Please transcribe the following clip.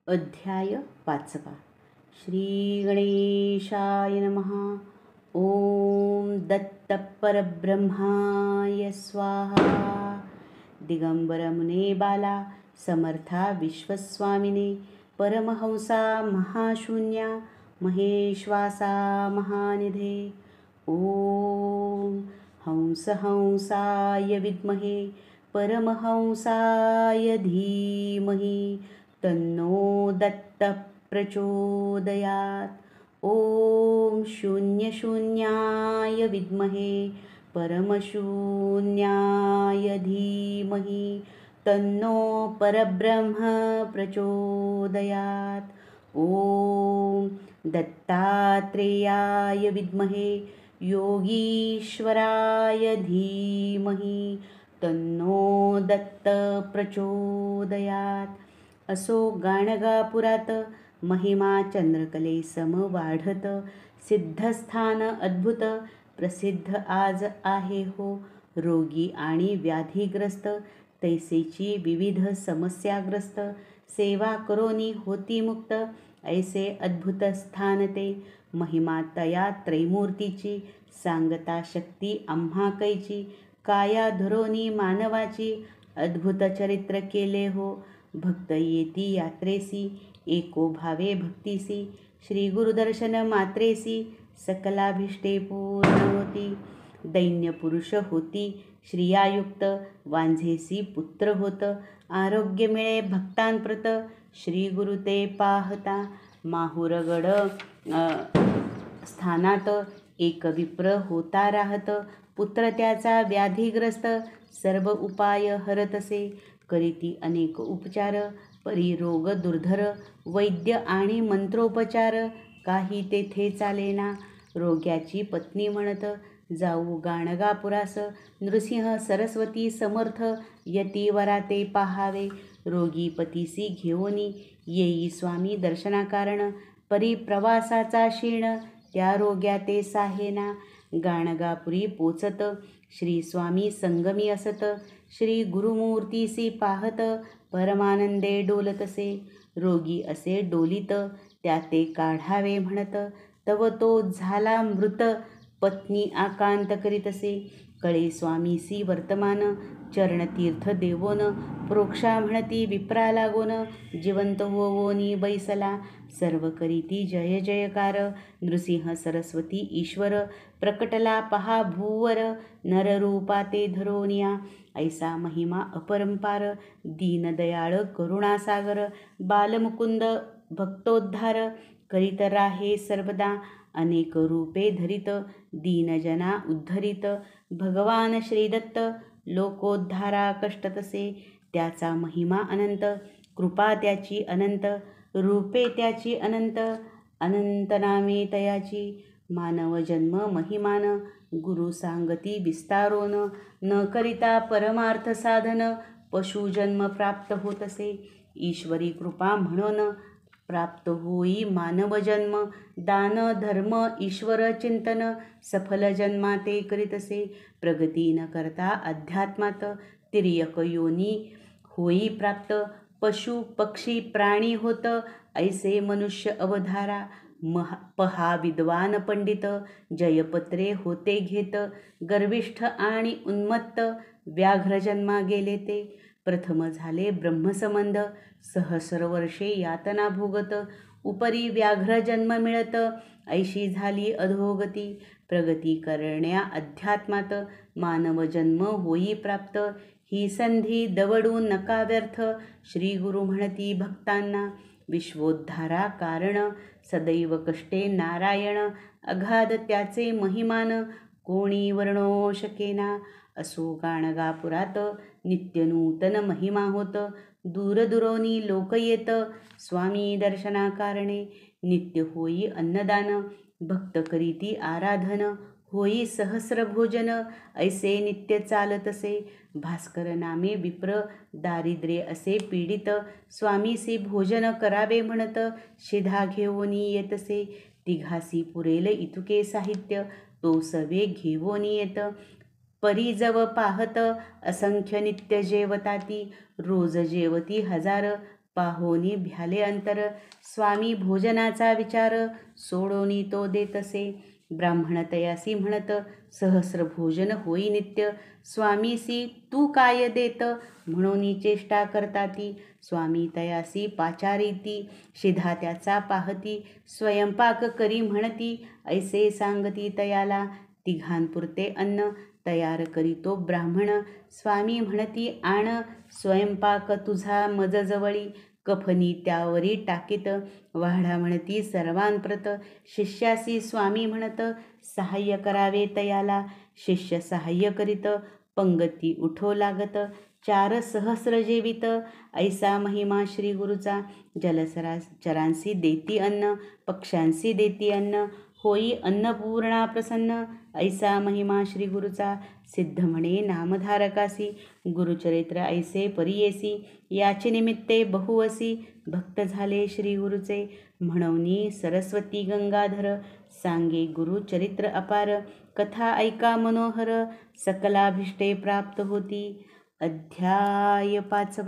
अध्याय 5. श्री गणेशाय नमः. ओम दत्तपरब्रह्माय स्वाहा. दिगंबरमुने बाला समर्था विश्वस्वामिने परमहंसा महाशून्या महेश्वासा महानिधे. ओम हंसाय विद्महे परमहंसाय धीमहि तन्नो दत्त प्रचोदयात्. ओम शून्यशून्याय विद्महे परमशून्याय धीमहि तन्नो परब्रह्म प्रचोदयात्. ओम दत्तात्रेयाय विद्महे योगीश्वराय धीमहि तन्नो दत्त प्रचोदयात्. असो गाणगापुरात महिमा चंद्रकले सम वाढत. सिद्धस्थान अद्भुत प्रसिद्ध आज आहे हो. रोगी आणि व्याधीग्रस्त तैसेची विविध समस्याग्रस्त. सेवा करोनी होती मुक्त ऐसे अद्भुत स्थान ते. महिमा तया त्रैमूर्तीची सांगता शक्ती आम्हा कैची. काया धरोनी मानवाची अद्भुत चरित्र केले हो. भक्त येती यात्रेसी एको भावे भक्तीसी. श्री गुरुदर्शन मात्रेसी सकलाभिष्टे पूर्ण होती. दैन्य पुरुष होती श्रियायुक्त वांझेसी पुत्र होत. आरोग्य मिळे भक्तांप्रत श्री गुरु ते पाहता. माहुरगड स्थानात एक विप्र होता राहत. पुत्र त्याचा व्याधीग्रस्त सर्व उपाय हरतसे. करीती अनेक उपचार परी रोग दुर्धर. वैद्य आणि मंत्रोपचार काही तेथे चालेना. रोग्याची पत्नी म्हणत जाऊ गाणगापुरास. नृसिंह सरस्वती समर्थ यती वराते पाहावे. रोगी पतीसी घेऊनी येई स्वामी दर्शनाकारण. परी प्रवासाचा क्षीण त्या रोग्या ते साहेना. गाणगापुरी पोचत श्री स्वामी संगमी असत. श्री गुरुमूर्तीसी पाहत परमानंदे डोलतसे. रोगी असे डोलित त्या ते काढावे म्हणत. तव तो झाला मृत पत्नी आकांत करीतसे. कळे स्वामीसी वर्तमान चरणतीर्थ देवोन. प्रोक्षा म्हणती विप्रा लागोन जिवंत होवोनी बैसला. सर्व करीती जय जयकार नृसिंह सरस्वती ईश्वर. प्रकटला पहा भूवर नररूपा ते धरोनिया. ऐसा महिमा अपरंपार दीनदयाळ करुणासागर. बालमुकुंद भक्तोद्धार करीत राहे सर्वदा. अनेक रूपे धरित दीनजना उद्धरित. भगवान श्रीदत्त लोकोद्धारा कष्टतसे. त्याचा महिमा अनंत कृपा त्याची अनंत. रूपे त्याची अनंत अनंत नामे तयाची. मानव जन्म महिमान गुरु सांगती विस्तारोन. न करिता परमार्थ साधन पशुजन्म प्राप्त होतसे. ईश्वरी कृपा म्हणून प्राप्त होई मानव जन्म. दान धर्म ईश्वर चिंतन सफल जन्मा ते करीतसे. प्रगती न करता अध्यात्मात तिर्यक योनी होई प्राप्त. पशु पक्षी प्राणी होत ऐसे मनुष्य अवधारा. पहा विद्वान पंडित जयपत्रे होते घेत. गर्विष्ठ आणि उन्मत्त व्याघ्रजन्मा गेले ते. प्रथम झाले ब्रह्मसंबंध सहस्र वर्षे यातना भोगत. उपरी व्याघ्रजन्म मिळत ऐशी झाली अधोगती. प्रगती करण्या अध्यात्मात मानव जन्म होई प्राप्त. ही संधी दवडू नका व्यर्थ श्री गुरु म्हणती भक्तांना. विश्वोद्धारा कारण सदैव कष्टे नारायण. अगाध त्याचे महिमान कोणी वर्णो शकेना. असो गाणगापुरात नित्यनूतन महिमा होत. दूरदुरोनी लोक येत स्वामी दर्शनाकारणे. नित्य होई अन्नदान भक्त करीती आराधन. होई सहस्र भोजन ऐसे नित्य चालतसे. भास्कर नामे विप्र दारिद्र्य असे पीडित. स्वामीसी भोजन करावे म्हणत शिधा घेऊनी येतसे. तिघासी पुरेल इतुके साहित्य तो सवे घेऊनी येत. परीजव पाहत असंख्य नित्य जेवताती. रोज जेवती हजार पाहोनी भ्याले अंतर, स्वामी भोजनाचा विचार, सोडोनी तो देतसे. ब्राह्मण तयासी म्हणत, सहस्र भोजन होई नित्य, स्वामीसी तू काय देत, म्हणून चेष्टा करताती. स्वामी तयासी पाचारीती, शिधा त्याचा पाहती, स्वयंपाक करी म्हणती, ऐसे सांगती तयाला. तिघांपुरते अन्न तयार करीतो ब्राह्मण, स्वामी म्हणती आण, स्वयंपाक तुझा मजजवळी, कफनी त्यावरी टाकीत, वाढा म्हणती सर्वांप्रत. शिष्यासी स्वामी म्हणत, सहाय्य करावे तयाला. शिष्य सहाय्य करीत, पंगती उठो लागत, 4 सहस्र जेवित, ऐसा महिमा श्री गुरुचा. चरांसी देती अन्न, पक्ष्यांसी देती अन्न, होई अन्नपूर्णा प्रसन्न, ऐसा महिमा श्री गुरुचा. सिद्ध म्हणे नामधारकासी, गुरुचरित्र ऐसे परियेसी, याचे निमित्ते बहुवसी, भक्त झाले श्री गुरुचे. म्हणून सरस्वती गंगाधर, सांगे गुरुचरित्र अपार, कथा ऐका मनोहर, सकलाभिष्टे प्राप्त होती. अध्याय 5.